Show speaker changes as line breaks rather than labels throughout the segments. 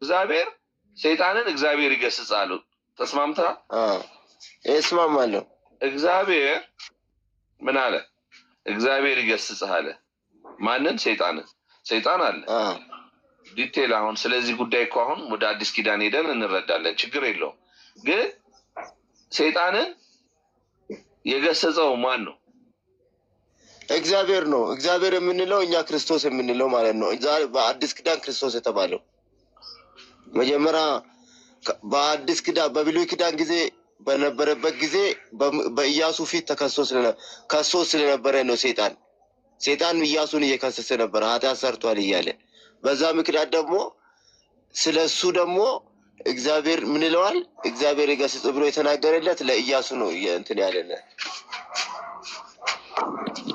እግዚአብሔር ሰይጣንን እግዚአብሔር ይገስጻሉ። ተስማምተሃል?
እስማማለሁ።
እግዚአብሔር ምን አለ? እግዚአብሔር ይገስጽህ አለ። ማንን? ሰይጣንን። ሰይጣን አለ ዲቴል። አሁን ስለዚህ ጉዳይ እኮ አሁን ወደ አዲስ ኪዳን ሄደን እንረዳለን። ችግር የለውም። ግን ሰይጣንን የገሰጸው ማን ነው?
እግዚአብሔር ነው። እግዚአብሔር የምንለው እኛ ክርስቶስ የምንለው ማለት ነው። በአዲስ ኪዳን ክርስቶስ የተባለው መጀመሪያ በአዲስ ኪዳን በብሉይ ኪዳን ጊዜ በነበረበት ጊዜ በኢያሱ ፊት ከሶ ስለነበረ ነው። ሰይጣን ኢያሱን እየከሰሰ ነበር፣ ኃጢአት ሰርቷል እያለ። በዛ ምክንያት ደግሞ ስለ እሱ ደግሞ እግዚአብሔር ምን ይለዋል? እግዚአብሔር ይገስጽ ብሎ የተናገረለት ለኢያሱ ነው እንትን ያለለ።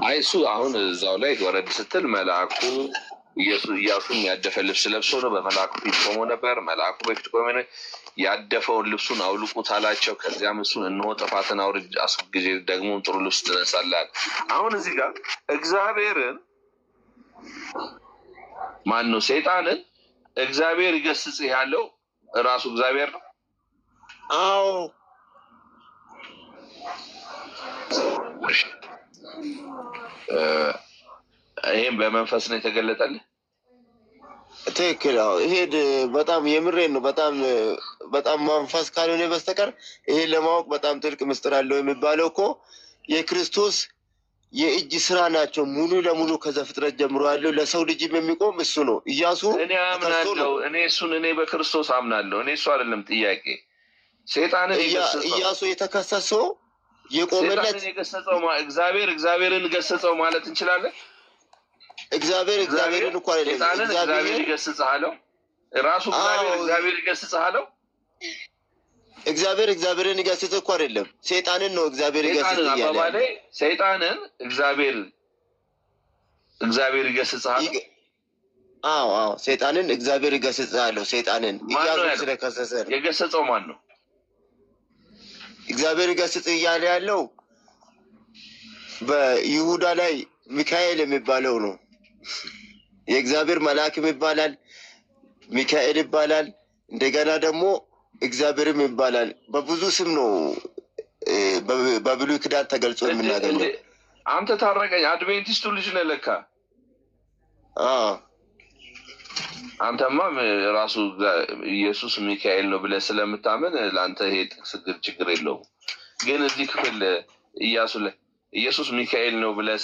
አይ እሱ አሁን እዛው ላይ ወረድ ስትል መልአኩ ኢያሱን ያደፈ ልብስ ለብሶ ነው በመልአኩ ፊት ቆሞ ነበር። መልአኩ በፊት ቆሞ ያደፈውን ልብሱን አውልቁት አላቸው። ከዚያም እሱን እነሆ ጥፋትን አውርድ አስወግጄ ደግሞ ጥሩ ልብስ ትነሳለህ። አሁን እዚህ ጋር እግዚአብሔርን ማን ነው? ሰይጣንን እግዚአብሔር ይገስጽ ያለው ራሱ እግዚአብሔር ነው።
አዎ
ይሄም በመንፈስ ነው የተገለጠልህ።
ትክክል። ይሄ በጣም የምሬን ነው። በጣም መንፈስ ካልሆነ በስተቀር ይሄን ለማወቅ በጣም ጥልቅ ምስጢር አለው የሚባለው እኮ የክርስቶስ የእጅ ስራ ናቸው። ሙሉ ለሙሉ ከዘፍጥረት ጀምሮ ያለው ለሰው ልጅም የሚቆም እሱ ነው። ኢያሱ
እኔ አምናለሁ። እኔ በክርስቶስ አምናለሁ። እኔ እሱ አይደለም ጥያቄ። ሰይጣንን
ኢያሱ የተከሰሰው የቆመለት
እግዚአብሔርን ገሰጸው ማለት እንችላለን።
እግዚአብሔርን እኮ አይደለም
እግዚአብሔር ይገስጽሃለው። ራሱ እግዚአብሔር ይገስጽሃለው። እግዚአብሔርን
ይገስጽ እኮ አይደለም፣ ሰይጣንን ነው እግዚአብሔር ይገስጽ እያለ።
ሰይጣንን እግዚአብሔር ይገስጽሃለው።
አዎ ሰይጣንን እግዚአብሔር ይገስጽሃለው። ሰይጣንን ኢያሱ ስለከሰሰ ነው።
የገሰጸው ማን ነው?
እግዚአብሔር ይገስጽ እያለ ያለው በይሁዳ ላይ ሚካኤል የሚባለው ነው። የእግዚአብሔር መልአክም ይባላል፣ ሚካኤል ይባላል፣ እንደገና ደግሞ እግዚአብሔርም ይባላል። በብዙ ስም ነው በብሉይ ኪዳን ተገልጾ የምናገኘው።
አንተ ታረቀኝ፣ አድቬንቲስቱ ልጅ ነህ ለካ። አንተማ ራሱ ኢየሱስ ሚካኤል ነው ብለህ ስለምታምን ለአንተ ይሄ ችግር የለውም። ግን እዚህ ክፍል ኢየሱስ ሚካኤል ነው ብለህ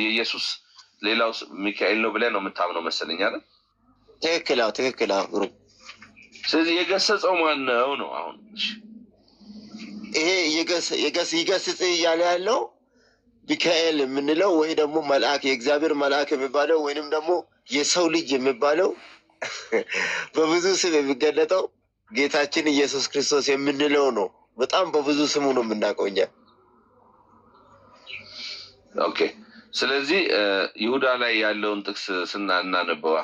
ኢየሱስ ሌላው ሚካኤል ነው ብለህ ነው የምታምነው መሰለኝ አይደል?
ትክክል።
ስለዚህ የገሰጸው ማን ነው ነው? አሁን
ይሄ ይገስጽ እያለ ያለው ሚካኤል የምንለው ወይ ደግሞ መልአክ፣ የእግዚአብሔር መልአክ የሚባለው ወይንም ደግሞ የሰው ልጅ የሚባለው በብዙ ስም የሚገለጠው ጌታችን ኢየሱስ ክርስቶስ የምንለው ነው። በጣም በብዙ ስሙ ነው የምናውቀው እኛ።
ኦኬ። ስለዚህ ይሁዳ ላይ ያለውን ጥቅስ እናነበዋ።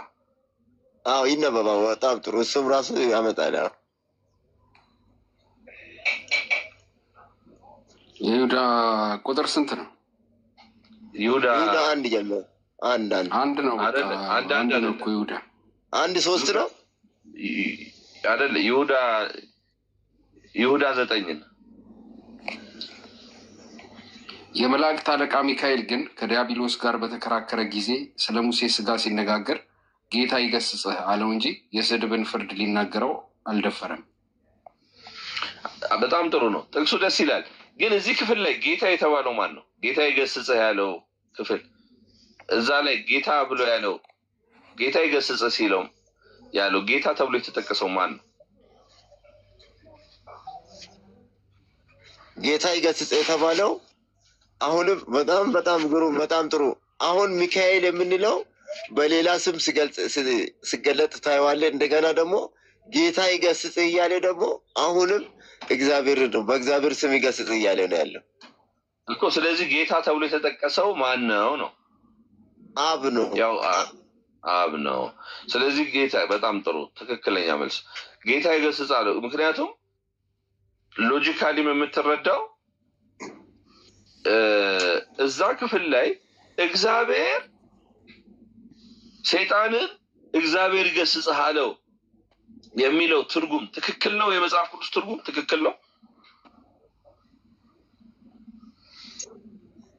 ይነበባ። በጣም ጥሩ። እሱም ራሱ ያመጣል።
ይሁዳ ቁጥር ስንት ነው?
ይሁዳ
አንድ ጀምሮ
አንድ ነው። አንድ ነው እኮ ይሁዳ
1:3 ነው
አይደለ? ይሁዳ 9 ነው።
የመላእክት አለቃ ሚካኤል ግን ከዲያብሎስ ጋር በተከራከረ ጊዜ ስለ ሙሴ ስጋ ሲነጋገር ጌታ ይገስጽህ አለው እንጂ የስድብን ፍርድ ሊናገረው አልደፈረም።
በጣም ጥሩ ነው። ጥቅሱ ደስ ይላል። ግን እዚህ ክፍል ላይ ጌታ የተባለው ማን ነው? ጌታ ይገስጽህ ያለው ክፍል እዛ ላይ ጌታ ብሎ ያለው ጌታ ይገስጽህ ሲለው ያለው ጌታ ተብሎ የተጠቀሰው ማን ነው?
ጌታ ይገስጽህ የተባለው አሁንም በጣም ግሩም፣ በጣም ጥሩ። አሁን ሚካኤል የምንለው በሌላ ስም ሲገለጥ ታየዋለህ። እንደገና ደግሞ ጌታ ይገስጽ እያለ ደግሞ አሁንም እግዚአብሔር ነው፣ በእግዚአብሔር ስም ይገስጽ እያለ ነው ያለው
እኮ። ስለዚህ ጌታ ተብሎ የተጠቀሰው ማን ነው ነው?
አብ ነው።
ያው አብ ነው። ስለዚህ ጌታ፣ በጣም ጥሩ ትክክለኛ መልስ። ጌታ ይገስጽ አለው። ምክንያቱም ሎጂካሊም የምትረዳው እዛ ክፍል ላይ እግዚአብሔር ሰይጣንን እግዚአብሔር ይገስጽህ አለው የሚለው ትርጉም ትክክል ነው? የመጽሐፍ ቅዱስ ትርጉም ትክክል ነው?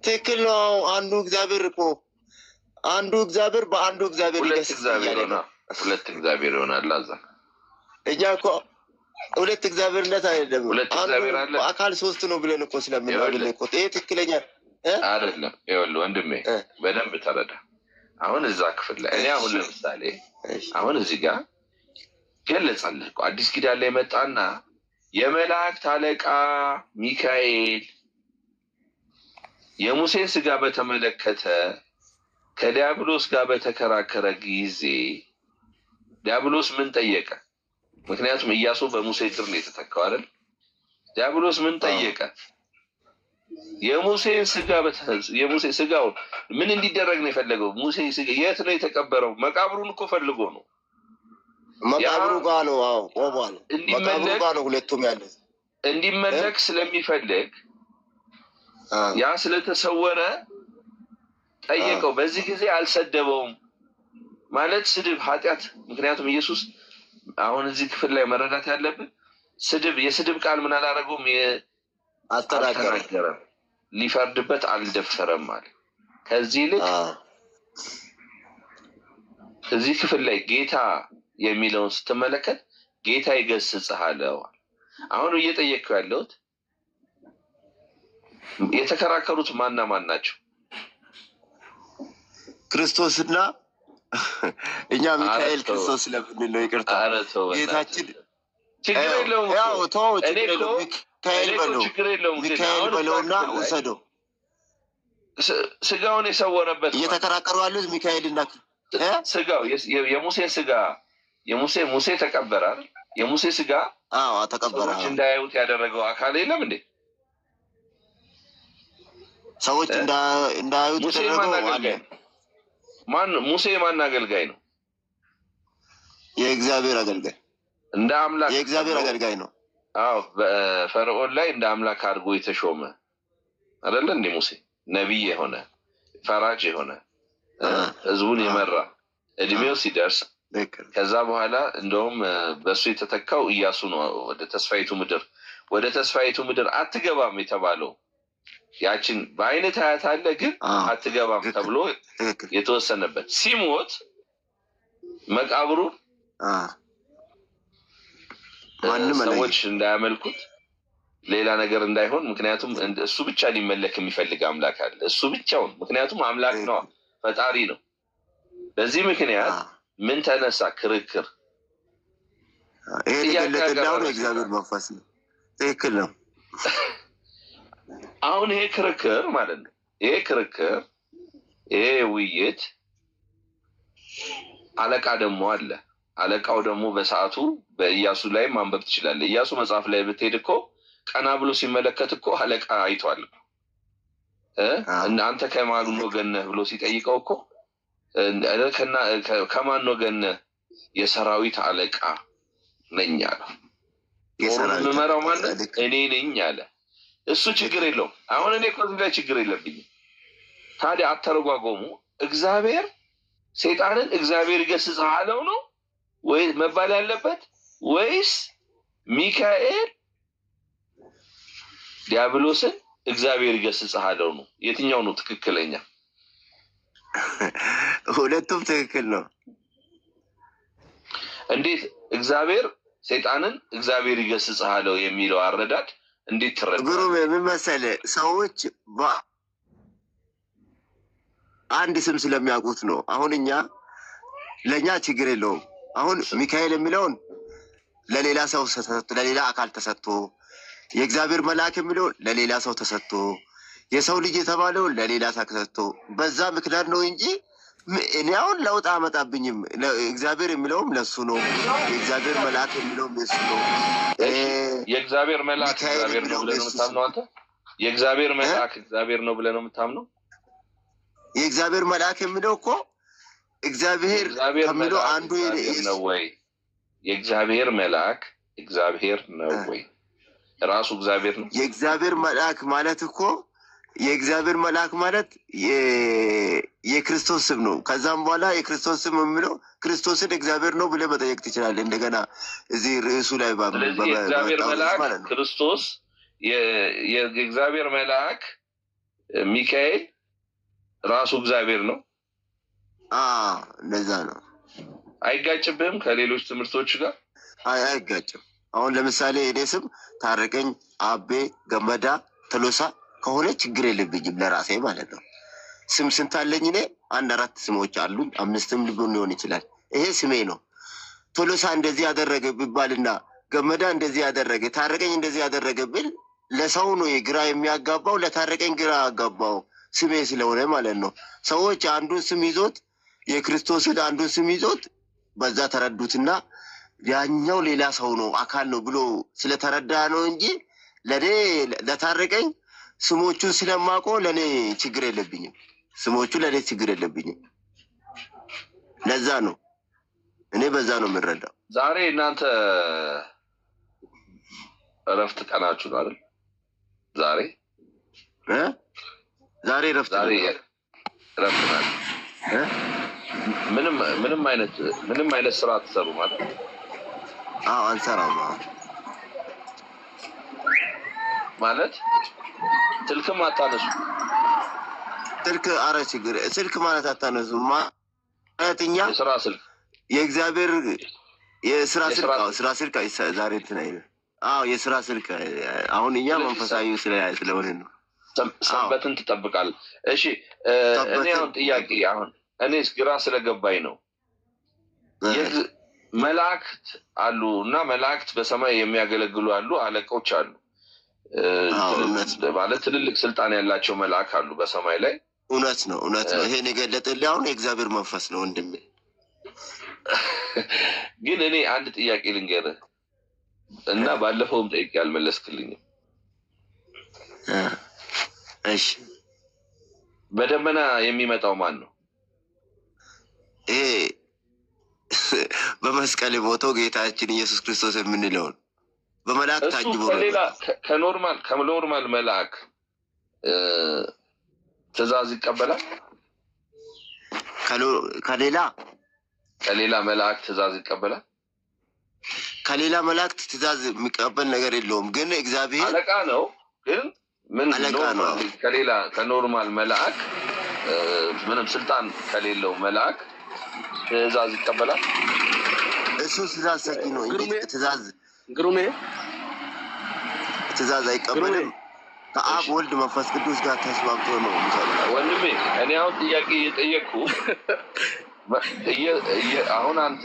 ትክክል ነው። አንዱ እግዚአብሔር እኮ አንዱ እግዚአብሔር በአንዱ እግዚአብሔር
ሁለት እግዚአብሔር ነው። ሁለት እግዚአብሔር ይሆናል። አዛ
እኛ እኮ ሁለት እግዚአብሔርነት አይደለም። አንዱ በአካል ሶስት ነው ብለን እኮ ስለምናምን እኮ ይሄ ትክክለኛ
አይደለም። ይኸውልህ ወንድሜ በደንብ ተረዳ። አሁን እዛ ክፍል ላይ እኔ አሁን ለምሳሌ አሁን እዚህ ጋር ገለጸልህ እኮ አዲስ ኪዳን ላይ መጣና የመላእክት አለቃ ሚካኤል የሙሴን ስጋ በተመለከተ ከዲያብሎስ ጋር በተከራከረ ጊዜ ዲያብሎስ ምን ጠየቀ? ምክንያቱም ኢያሱ በሙሴ እግር ነው የተተካው አይደል? ዲያብሎስ ምን ጠየቀ? የሙሴን ስጋ የሙሴ ስጋው ምን እንዲደረግ ነው የፈለገው? ሙሴ ስጋ የት ነው የተቀበረው? መቃብሩን እኮ ፈልጎ ነው።
መቃብሩ ጋር ነው። አዎ ቆሟል። መቃብሩ ጋር ነው ሁለቱም ያለው።
እንዲመለክ ስለሚፈልግ ያ ስለተሰወረ ጠየቀው። በዚህ ጊዜ አልሰደበውም ማለት ስድብ ኃጢአት። ምክንያቱም ኢየሱስ አሁን እዚህ ክፍል ላይ መረዳት ያለብን ስድብ የስድብ ቃል ምን አላደረገውም፣ አልተናገረም፣ ሊፈርድበት አልደፈረም ማለት። ከዚህ ይልቅ እዚህ ክፍል ላይ ጌታ የሚለውን ስትመለከት ጌታ ይገስጽህ አለው። አሁን እየጠየቅኩ ያለሁት የተከራከሩት ማና ማን ናቸው?
ክርስቶስና እኛ ሚካኤል ክርስቶስ ስለምንል ነው። ይቅርታ ጌታችን
ችግር የለውም።
ያው ተው ችግር የለውም። ሚካኤል በለውና ውሰደው።
ስጋውን የሰወረበት
እየተከራከሩ ያሉት ሚካኤልና
ስጋው የሙሴ ስጋ ሙሴ ተቀበረ አይደል? የሙሴ ስጋ
ተቀበረ።
ሰዎች እንዳያዩት ያደረገው አካል የለም እንዴ?
ሰዎች እንዳያዩት ተደረገው።
ሙሴ ማን አገልጋይ ነው?
የእግዚአብሔር አገልጋይ፣
እንደ አምላክ
የእግዚአብሔር አገልጋይ ነው።
አዎ በፈርዖን ላይ እንደ አምላክ አድርጎ የተሾመ አይደለ እንዴ? ሙሴ ነቢይ የሆነ ፈራጅ የሆነ ህዝቡን የመራ እድሜው ሲደርስ ከዛ በኋላ እንደውም በእሱ የተተካው ኢያሱ ነው። ወደ ተስፋይቱ ምድር አትገባም የተባለው ያችን በአይነት አያት አለ ግን አትገባም ተብሎ የተወሰነበት ሲሞት መቃብሩ ሰዎች እንዳያመልኩት ሌላ ነገር እንዳይሆን፣ ምክንያቱም እሱ ብቻ ሊመለክ የሚፈልግ አምላክ አለ። እሱ ብቻውን፣ ምክንያቱም አምላክ ነው፣ ፈጣሪ ነው። በዚህ ምክንያት ምን ተነሳ? ክርክር።
ይሄ የተገለጠው የእግዚአብሔር መንፈስ ነው። ትክክል ነው።
አሁን ይሄ ክርክር ማለት ነው። ይሄ ውይይት አለቃ ደግሞ አለ። አለቃው ደግሞ በሰዓቱ በኢያሱ ላይ ማንበብ ትችላለህ። ኢያሱ መጽሐፍ ላይ ብትሄድ እኮ ቀና ብሎ ሲመለከት እኮ አለቃ አይቷል። አንተ ከማን ወገን ነህ ብሎ ሲጠይቀው እኮ ከማን ወገን ነህ? የሰራዊት አለቃ ነኝ አለ። የምመራው ማለት እኔ ነኝ አለ። እሱ ችግር የለውም። አሁን እኔ እኮ እዚህ ላይ ችግር የለብኝም። ታዲያ አተረጓጎሙ እግዚአብሔር ሰይጣንን እግዚአብሔር ይገስጽህ አለው ነው ወይ መባል ያለበት? ወይስ ሚካኤል ዲያብሎስን እግዚአብሔር ይገስጽህ አለው ነው? የትኛው ነው ትክክለኛ?
ሁለቱም ትክክል ነው።
እንዴት እግዚአብሔር ሰይጣንን እግዚአብሔር ይገስጽህ አለው የሚለው አረዳድ እንዴት ትረዳ?
ግሩም ምን መሰለህ፣ ሰዎች አንድ ስም ስለሚያውቁት ነው። አሁን ለእኛ ችግር የለውም። አሁን ሚካኤል የሚለውን ለሌላ ሰው ለሌላ አካል ተሰጥቶ፣ የእግዚአብሔር መልአክ የሚለውን ለሌላ ሰው ተሰጥቶ፣ የሰው ልጅ የተባለውን ለሌላ ሰው ተሰጥቶ በዛ ምክንያት ነው እንጂ እኔ አሁን ለውጥ አመጣብኝም። እግዚአብሔር የሚለውም ለሱ ነው፣ የእግዚአብሔር መልአክ የሚለውም ለሱ ነው።
የእግዚአብሔር መልአክ እግዚአብሔር ነው ብለህ ነው የምታምነው አንተ? የእግዚአብሔር መልአክ እግዚአብሔር ነው ብለህ ነው የምታምነው?
የእግዚአብሔር መልአክ የሚለው እኮ እግዚአብሔር ከሚለው አንዱ
ነው ወይ? የእግዚአብሔር መልአክ እግዚአብሔር ነው ወይ? ራሱ እግዚአብሔር ነው።
የእግዚአብሔር መልአክ ማለት እኮ የእግዚአብሔር መልአክ ማለት የክርስቶስ ስም ነው። ከዛም በኋላ የክርስቶስ ስም የሚለው ክርስቶስን እግዚአብሔር ነው ብለህ መጠየቅ ትችላለህ። እንደገና እዚህ ርዕሱ ላይ
ስለዚህ የእግዚአብሔር መልአክ ክርስቶስ የእግዚአብሔር መልአክ ሚካኤል ራሱ እግዚአብሔር ነው።
እንደዛ ነው።
አይጋጭብህም ከሌሎች ትምህርቶች ጋር?
አይጋጭም። አሁን ለምሳሌ እኔ ስም ታረቀኝ፣ አቤ፣ ገመዳ፣ ቶሎሳ ከሆነ ችግር የለብኝም ለራሴ ማለት ነው። ስም ስንት አለኝ እኔ? 1-4 ስሞች አሉኝ፣ 5ም ሊሆን ይችላል። ይሄ ስሜ ነው። ቶሎሳ እንደዚህ ያደረገ ቢባልና ገመዳ እንደዚህ ያደረገ፣ ታረቀኝ እንደዚህ ያደረገ ብል ለሰው ነው ግራ የሚያጋባው፣ ለታረቀኝ ግራ ያጋባው ስሜ ስለሆነ ማለት ነው። ሰዎች አንዱን ስም ይዞት የክርስቶስን አንዱን ስም ይዞት በዛ ተረዱትና ያኛው ሌላ ሰው ነው አካል ነው ብሎ ስለተረዳ ነው እንጂ ለኔ ለታረቀኝ ስሞቹን ስለማውቀው ለኔ ችግር የለብኝም። ስሞቹ ለኔ ችግር የለብኝም። ለዛ ነው እኔ በዛ ነው የምንረዳው።
ዛሬ እናንተ እረፍት ቀናችሁ ነው አይደል?
ዛሬ እረፍት
ናችሁ። ምንም አይነት ስራ አትሰሩ ማለት?
አንሰራም ማለት
ስልክም አታነሱ።
ስልክ ማለት አታነሱ ማለት እኛ
የስራ ስልክ
የእግዚአብሔር የስራ ስልክ ዛሬ እንትን አይደል? የስራ ስልክ አሁን እኛ መንፈሳዊ ስለሆነ ነው።
ሰንበትን ትጠብቃለህ? እሺ እኔ አሁን ጥያቄ እኔ ግራ ስለገባኝ ነው። መላእክት አሉ እና መላእክት በሰማይ የሚያገለግሉ አሉ፣ አለቆች አሉ ማለት ትልልቅ ስልጣን ያላቸው መልአክ አሉ በሰማይ ላይ።
እውነት ነው። ይሄን የገለጠልህ አሁን የእግዚአብሔር መንፈስ ነው ወንድሜ።
ግን እኔ አንድ ጥያቄ ልንገርህ እና ባለፈውም ጠይቄ ያልመለስክልኝም።
እሺ
በደመና የሚመጣው ማን ነው?
ይሄ በመስቀል የሞተው ጌታችን ኢየሱስ ክርስቶስ የምንለውን በመልአክ ታጅቦ
ከኖርማል መልአክ ትእዛዝ ይቀበላል? ከሌላ መልአክ ትእዛዝ ይቀበላል?
ከሌላ መላእክት ትእዛዝ የሚቀበል ነገር የለውም። ግን እግዚአብሔር
አለቃ ነው። ግን ከኖርማል መልአክ ምንም ስልጣን ከሌለው መልአክ ትእዛዝ ይቀበላል?
እሱ ትእዛዝ ሰጪ ነው እንጂ ትእዛዝ አይቀበልም። ከአብ ወልድ መንፈስ ቅዱስ ጋር ተስማምቶ ነው የሚሰራው።
ወንድሜ እኔ አሁን ጥያቄ እየጠየቅኩ አሁን አንተ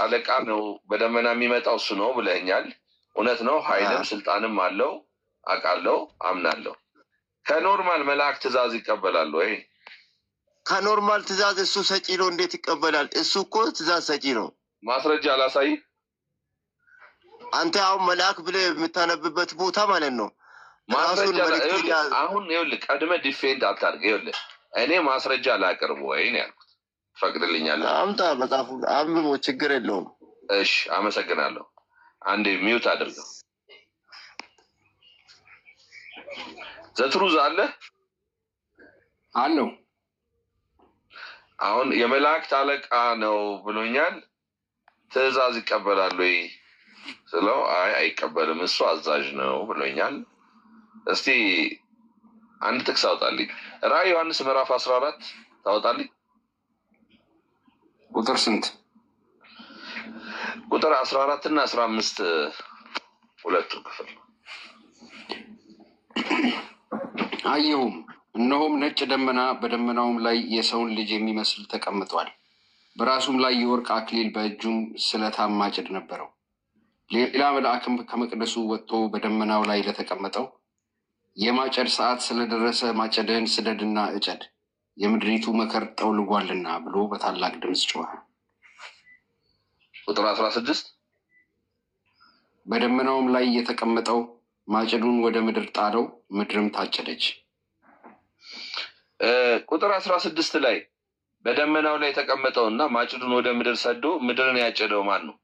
አለቃ ነው በደመና የሚመጣው እሱ ነው ብለኛል። እውነት ነው። ኃይልም ስልጣንም አለው አውቃለሁ፣ አምናለሁ። ከኖርማል መልአክ ትእዛዝ ይቀበላል ወይ?
ከኖርማል ትእዛዝ እሱ ሰጪ ነው። እንዴት ይቀበላል? እሱ እኮ ትእዛዝ ሰጪ ነው።
ማስረጃ አላሳይ።
አንተ አሁን መልአክ ብለህ የምታነብበት ቦታ ማለት ነው።
አሁን ይኸውልህ ቀድመህ ዲፌንድ አታድርግ። ይኸውልህ እኔ ማስረጃ ላቅርብ ወይ ነው ያልኩት። ፈቅድልኛለህ?
አምጣ፣ መጽሐፉ አንብቦ ችግር የለውም።
እሺ አመሰግናለሁ። አንዴ ሚውት አድርገው። ዘትሩዝ
አለው።
አሁን የመላእክት አለቃ ነው ብሎኛል። ትእዛዝ ይቀበላል ወይ ስለው አይቀበልም እሱ አዛዥ ነው ብሎኛል። እስቲ አንድ ጥቅስ አውጣልኝ። ራዕይ ዮሐንስ ምዕራፍ 14 ታወጣልኝ።
ቁጥር ስንት?
ቁጥር 14 እና 15 ሁለቱ ክፍል።
አየሁም እነሆም ነጭ ደመና፣ በደመናውም ላይ የሰውን ልጅ የሚመስል ተቀምጧል። በራሱም ላይ የወርቅ አክሊል፣ በእጁም ስለታም ማጭድ ነበረው። ሌላ መልአክም ከመቅደሱ ወጥቶ በደመናው ላይ ለተቀመጠው የማጨድ ሰዓት ስለደረሰ ማጨድህን ስደድና እጨድ፣ የምድሪቱ መከር ጠውልጓልና ብሎ በታላቅ ድምፅ ጮኸ።
ቁጥር 16
በደመናውም ላይ የተቀመጠው ማጭዱን ወደ ምድር ጣለው፣ ምድርም ታጨደች።
ቁጥር 16 ላይ በደመናው ላይ የተቀመጠው እና ማጭዱን ወደ ምድር ሰዶ ምድርን ያጨደው ማን ነው?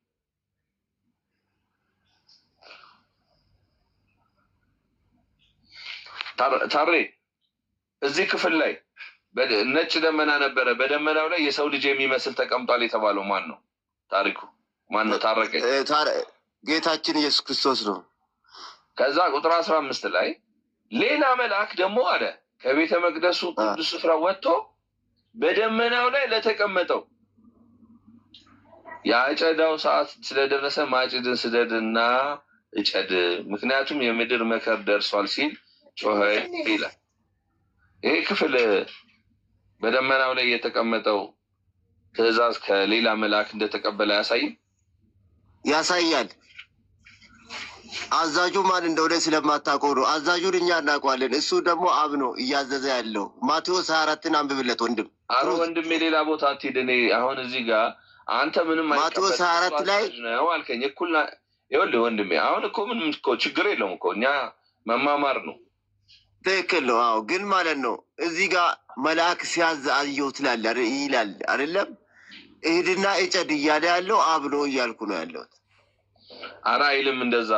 ታሬ እዚህ ክፍል ላይ ነጭ ደመና ነበረ፣ በደመናው ላይ የሰው ልጅ የሚመስል ተቀምጧል የተባለው ማን ነው? ታሪኩ ማን ነው? ታረቀኝ።
ጌታችን ኢየሱስ ክርስቶስ ነው።
ከዛ ቁጥር 15 ላይ ሌላ መልአክ ደግሞ አለ ከቤተ መቅደሱ ቅዱስ ስፍራ ወጥቶ በደመናው ላይ ለተቀመጠው የአጨዳው ሰዓት ስለደረሰ ማጭድን ስደድና እጨድ፣ ምክንያቱም የምድር መከር ደርሷል ሲል ጮኸ ይላል። ይሄ ክፍል በደመናው ላይ የተቀመጠው ትእዛዝ ከሌላ መልአክ እንደተቀበለ ያሳያል። አዛዡ ማን እንደሆነ ስለማታውቀው ነው። አዛዡን እኛ እናውቀዋለን። እሱ ደግሞ አብ ነው እያዘዘ ያለው። ማቴዎስ 24ን አንብብለት ወንድም። አረ ወንድም የሌላ ቦታ አትሄድ። እኔ አሁን እዚህ ጋር አንተ ምንም
ማቴዎስ 24 ላይ
ነው አልከኝ። እኩል ይኸውልህ ወንድሜ፣ አሁን እኮ ምንም እኮ ችግር የለውም እኮ እኛ መማማር ነው።
ትክክል ነው። አዎ ግን ማለት ነው እዚህ ጋር መልአክ ሲያዝ አየሁ ትላለህ ይላል አይደለም? እሂድና እጨድ እያለ ያለው አብ ነው እያልኩ ነው ያለሁት።
አረ አይልም እንደዛ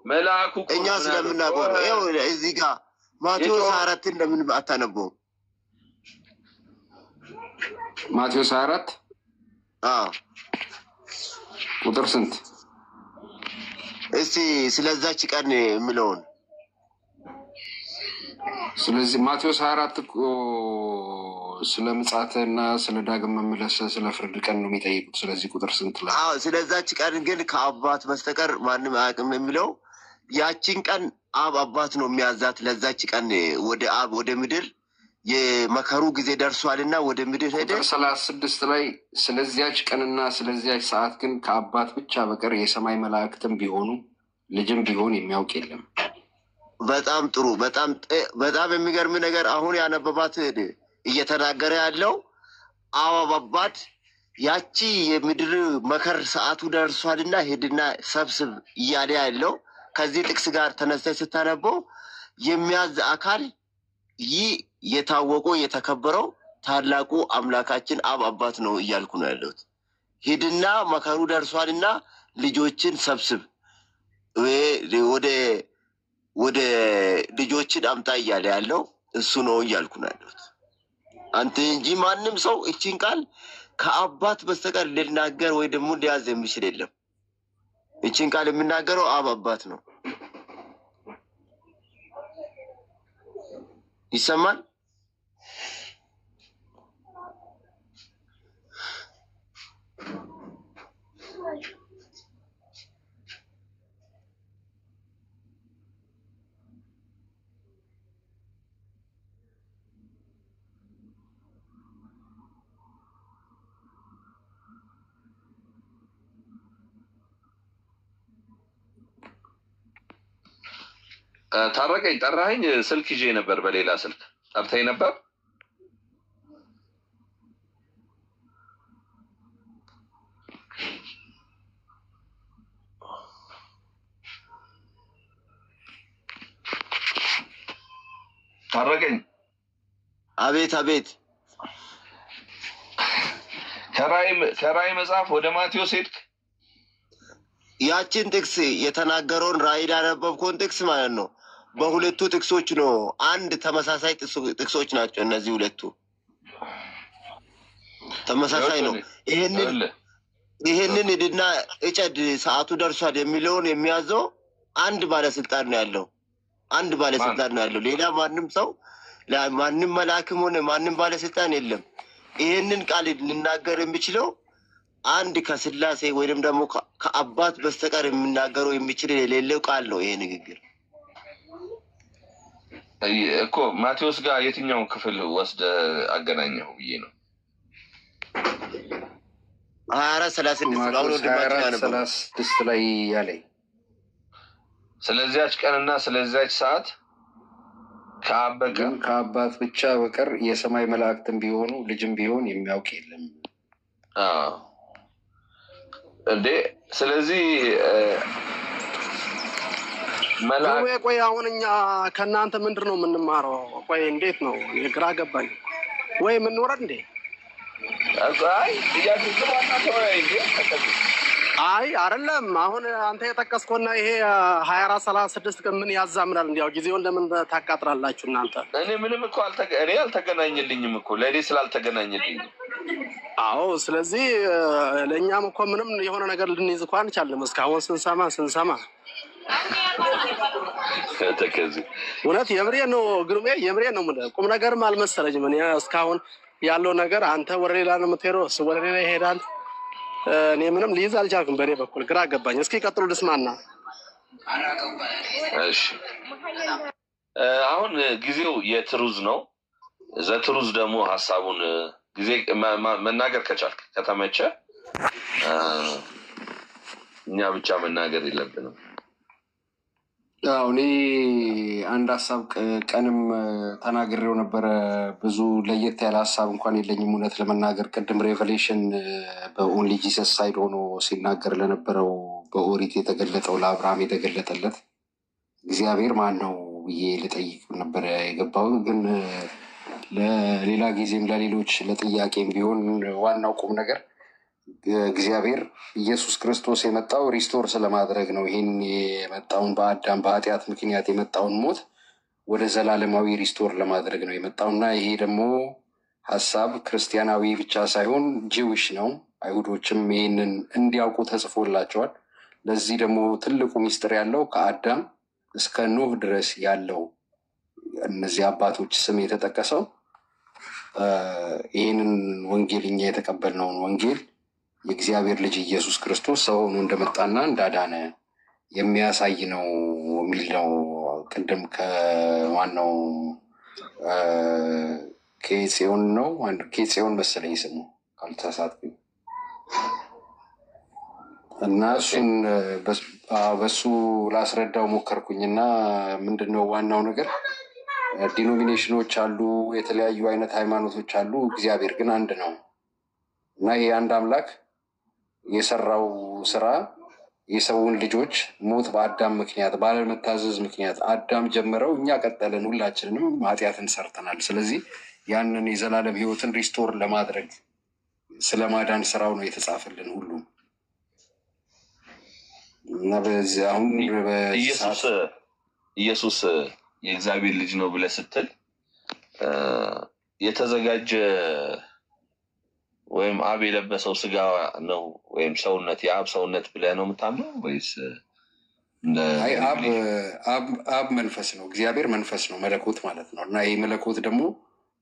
መልአኩ
እኛ ስለምናውቀው ነው። ይኸው እዚህ ጋር ማቴዎስ 24ን ለምን አታነበውም?
ማቴዎስ 24 ቁጥር ስንት?
እስቲ ስለዛች ቀን የምለውን
ስለዚህ ማቴዎስ 24 እኮ ስለ ምጽአትና ስለ ዳግም መመለስ ስለ ፍርድ ቀን ነው የሚጠይቁት። ስለዚህ ቁጥር ስንት ላይ?
ስለዛች ቀን ግን ከአባት በስተቀር ማንም አያውቅም የሚለው ያቺን ቀን አብ አባት ነው የሚያዛት። ለዛች ቀን ወደ አብ ወደ ምድር የመከሩ ጊዜ ደርሷልና ወደ ምድር ሄደ።
ቁጥር 36 ላይ ስለዚያች ቀንና ስለዚያች ሰዓት ግን ከአባት ብቻ በቀር የሰማይ መላእክትም ቢሆኑ ልጅም ቢሆን የሚያውቅ የለም።
በጣም ጥሩ። በጣም የሚገርም ነገር አሁን ያነበባት እየተናገረ ያለው አብ አባት ያቺ የምድር መከር ሰዓቱ ደርሷልና ሄድና ሰብስብ እያለ ያለው ከዚህ ጥቅስ ጋር ተነስተ ስታነበው የሚያዝ አካል ይህ የታወቀው የተከበረው ታላቁ አምላካችን አብ አባት ነው እያልኩ ነው ያለሁት። ሄድና መከሩ ደርሷልና ልጆችን ሰብስብ ወደ ልጆችን አምጣ እያለ ያለው እሱ ነው እያልኩ ነው ያለሁት አንተ እንጂ ማንም ሰው እቺን ቃል ከአባት በስተቀር ሊናገር ወይ ደግሞ ሊያዝ የሚችል የለም። እቺን ቃል የሚናገረው አብ አባት ነው። ይሰማል?
ታረቀኝ ጠራኸኝ። ስልክ ይዤ ነበር፣ በሌላ ስልክ ጠርተኝ ነበር። ታረቀኝ።
አቤት አቤት።
ከራእይ መጽሐፍ ወደ ማቴዎስ ሄድክ?
ያችን ጥቅስ የተናገረውን ራእይ ያነበብከውን ጥቅስ ማለት ነው። በሁለቱ ጥቅሶች ነው። አንድ ተመሳሳይ ጥቅሶች ናቸው። እነዚህ ሁለቱ ተመሳሳይ ነው። ይሄንን ሂድና እጨድ ሰዓቱ ደርሷል የሚለውን የሚያዘው አንድ ባለስልጣን ነው ያለው። አንድ ባለስልጣን ነው ያለው። ሌላ ማንም ሰው ማንም መልአክም ሆነ ማንም ባለስልጣን የለም። ይሄንን ቃል ልናገር የሚችለው አንድ ከስላሴ ወይም ደግሞ ከአባት በስተቀር የሚናገረው የሚችል የሌለው ቃል ነው ይሄ ንግግር
እኮ። ማቴዎስ ጋር የትኛውን ክፍል ወስደ አገናኘው ብዬ ነው።
24:36 ላይ ያለኝ
ስለዚያች ቀንና ስለዚያች ሰዓት
ከአባት ብቻ በቀር የሰማይ መላእክትም ቢሆኑ ልጅም ቢሆን የሚያውቅ የለም
እንዴ። ስለዚህ
ቆይ አሁን እኛ ከእናንተ ምንድን ነው የምንማረው? ቆይ እንዴት ነው? ግራ ገባኝ። ወይ የምንወረድ እንዴ? አይ አይደለም። አሁን አንተ የጠቀስከውና ይሄ 2436 ቀን ምን ያዛምናል? እንዲያው ጊዜውን ለምን ታቃጥራላችሁ እናንተ?
እኔ ምንም እኮ እኔ አልተገናኘልኝም እኮ ለእኔ ስላልተገናኘልኝ።
አዎ፣ ስለዚህ ለእኛም እኮ ምንም የሆነ ነገር ልንይዝ እኮ አንቻልም። እስካሁን ስንሰማ
ተከዚህ
እውነት የምሬ ነው ግሩሜ፣ የምሬ ነው። ቁም ነገርም አልመሰለኝም። እኔ እስካሁን ያለው ነገር አንተ ወደ ሌላ ነው የምትሄደው፣ እሱ ወደ ሌላ ይሄዳል። እኔ ምንም ልይዝ አልቻልኩም። በእኔ በኩል ግራ ገባኝ። እስኪ ቀጥሉ ልስማና።
እሺ አሁን ጊዜው የትሩዝ ነው። ዘትሩዝ ደግሞ ሀሳቡን ጊዜ መናገር ከቻልክ ከተመቸ እኛ ብቻ መናገር የለብንም።
እኔ አንድ ሀሳብ ቀንም ተናግሬው ነበረ። ብዙ ለየት ያለ ሀሳብ እንኳን የለኝም እውነት ለመናገር። ቅድም ሬቨሌሽን በኦንሊ ጂሰስ ሳይድ ሆኖ ሲናገር ለነበረው በኦሪት የተገለጠው ለአብርሃም የተገለጠለት እግዚአብሔር ማን ነው ብዬ ልጠይቅ ነበረ የገባው። ግን ለሌላ ጊዜም ለሌሎች ለጥያቄም ቢሆን ዋናው ቁም ነገር እግዚአብሔር ኢየሱስ ክርስቶስ የመጣው ሪስቶር ስለማድረግ ነው። ይህን የመጣውን በአዳም በኃጢአት ምክንያት የመጣውን ሞት ወደ ዘላለማዊ ሪስቶር ለማድረግ ነው የመጣው እና ይሄ ደግሞ ሀሳብ ክርስቲያናዊ ብቻ ሳይሆን ጂዊሽ ነው። አይሁዶችም ይህንን እንዲያውቁ ተጽፎላቸዋል። ለዚህ ደግሞ ትልቁ ሚስጥር ያለው ከአዳም እስከ ኖህ ድረስ ያለው እነዚህ አባቶች ስም የተጠቀሰው ይህንን ወንጌል እኛ የተቀበልነውን ወንጌል የእግዚአብሔር ልጅ ኢየሱስ ክርስቶስ ሰው ሆኖ እንደመጣና እንዳዳነ የሚያሳይ ነው የሚል ነው። ቅድም ከዋናው ኬጽዮን ነው ኬጽዮን መሰለኝ ስሙ ካልተሳሳትኩኝ እና እሱን በሱ ላስረዳው ሞከርኩኝና ምንድነው ዋናው ነገር ዲኖሚኔሽኖች አሉ፣ የተለያዩ አይነት ሃይማኖቶች አሉ። እግዚአብሔር ግን አንድ ነው እና ይህ አንድ አምላክ የሰራው ስራ የሰውን ልጆች ሞት በአዳም ምክንያት ባለመታዘዝ ምክንያት አዳም ጀመረው፣ እኛ ቀጠልን፣ ሁላችንንም ኃጢአትን ሰርተናል። ስለዚህ ያንን የዘላለም ህይወትን ሪስቶር ለማድረግ ስለማዳን ስራው ነው የተጻፈልን ሁሉም እና በዚህ አሁን
ኢየሱስ የእግዚአብሔር ልጅ ነው ብለህ ስትል የተዘጋጀ ወይም አብ የለበሰው ስጋ ነው ወይም ሰውነት የአብ ሰውነት ብለህ ነው የምታምነው ወይስ?
አብ መንፈስ ነው፣ እግዚአብሔር መንፈስ ነው፣ መለኮት ማለት ነው። እና ይህ መለኮት ደግሞ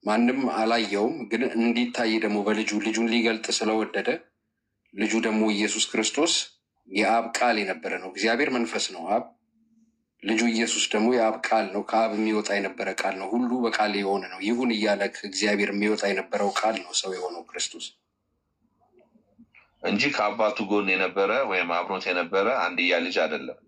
ማንም አላየውም፣ ግን እንዲታይ ደግሞ በልጁ ልጁን ሊገልጥ ስለወደደ ልጁ ደግሞ ኢየሱስ ክርስቶስ የአብ ቃል የነበረ ነው። እግዚአብሔር መንፈስ ነው አብ፣ ልጁ ኢየሱስ ደግሞ የአብ ቃል ነው፣ ከአብ የሚወጣ የነበረ ቃል ነው፣ ሁሉ በቃል የሆነ ነው። ይሁን እያለ እግዚአብሔር የሚወጣ የነበረው ቃል ነው ሰው የሆነው ክርስቶስ
እንጂ ከአባቱ ጎን የነበረ ወይም አብሮት የነበረ አንድያ ልጅ አይደለም።